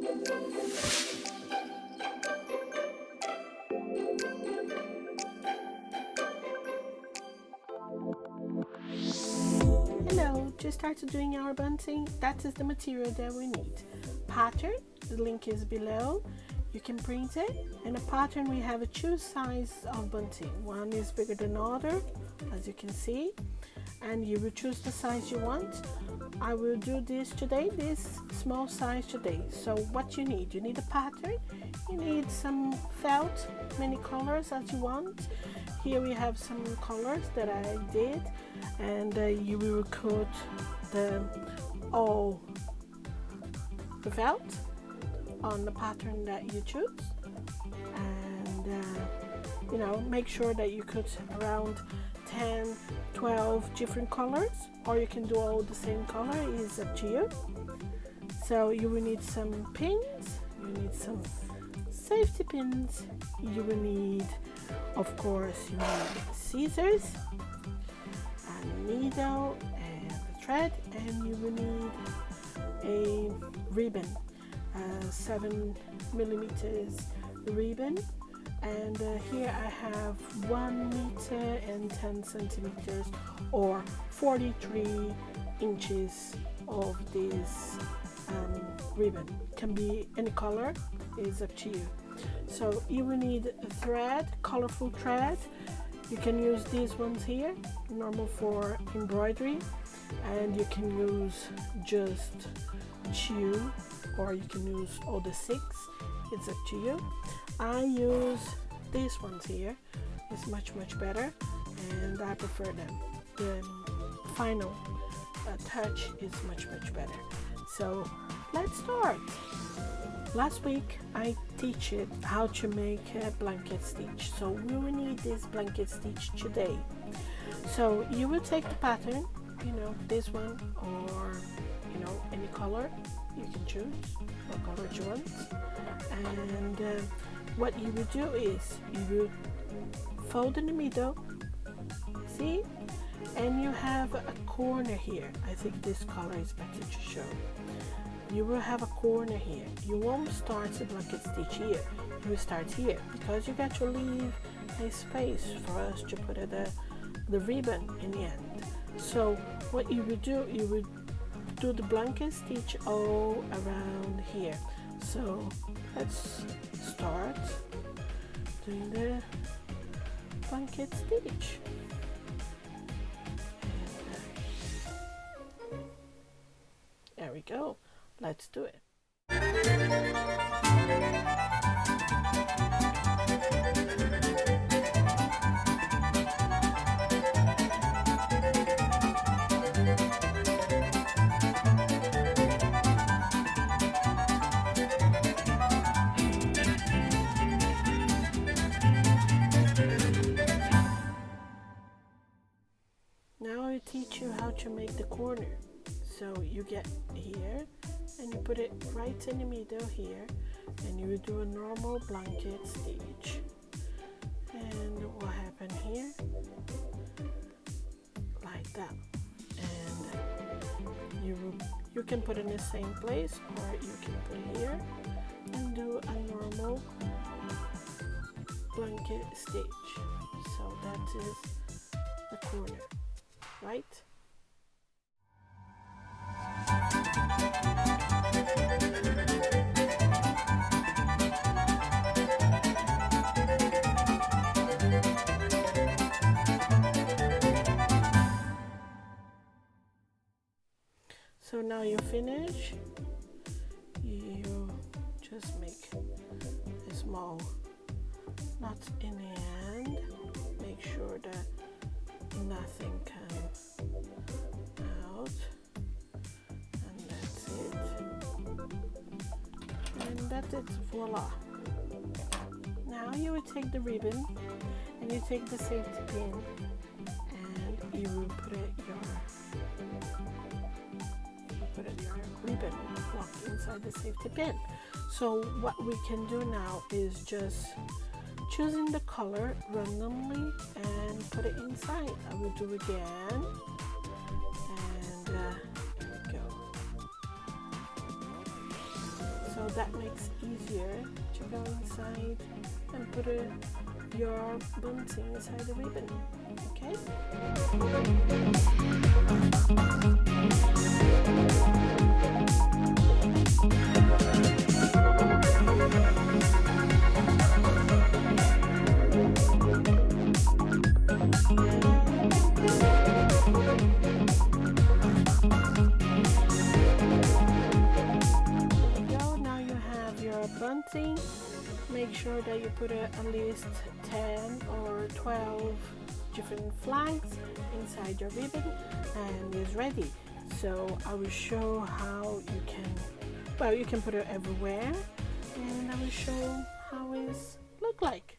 Hello, just started doing our bunting. That is the material that we need. Pattern, the link is below. You can print it. And a pattern, we have a two size of bunting. One is bigger than the other, as you can see. And you will choose the size you want. I will do this today, this small size today. So what you need a pattern, you need some felt, many colors as you want. Here we have some colors that I did, and you will cut all the felt on the pattern that you choose, and make sure that you cut around 10, 12 different colors, or you can do all the same color, is up to you. So you will need some pins, you need some safety pins, you will need, of course, you need scissors, a needle and a thread, and you will need a ribbon, 7 millimeters ribbon. And here I have 1 meter and 10 centimeters or 43 inches of this ribbon. Can be any color, is up to you. So you will need a thread, colorful thread. You can use these ones here, normal for embroidery, and you can use just 2, or you can use all the 6. It's up to you. I use these ones here. It's much better, and I prefer them. The final touch is much better. So let's start. Last week I teach it how to make a blanket stitch, so we will need this blanket stitch today. So you will take the pattern, this one, or any color you can choose, what color you want, and what you will do is you will fold in the middle, see, and you have a corner here. I think this color is better to show. You will have a corner here. You won't start the blanket stitch here, you will start here, because you got to leave a space for us to put the ribbon in the end. So what you will do, you will do the blanket stitch all around here. So let's start doing the blanket stitch. And, there we go. Let's do it. Now I teach you how to make the corner. So you get here and you put it right in the middle here, and you will do a normal blanket stitch. And what will happen here, like that. And you can put it in the same place, or you can put it here and do a normal blanket stitch. So that is the corner, right? So now you finish, you just make a small knot in the end, make sure that nothing comes out, and that's it, and that's it, voila. Now you will take the ribbon and you take the safety pin and you will put your ribbon lock inside the safety pin. So what we can do now is just choosing the color randomly and put it inside. I will do again, and here we go. So that makes easier to go inside and put your bunting inside the ribbon. Okay. Bunting. Make sure that you put at least 10 or 12 different flags inside your ribbon, and it's ready. So I will show how you can, well, you can put it everywhere, and I will show how it look like.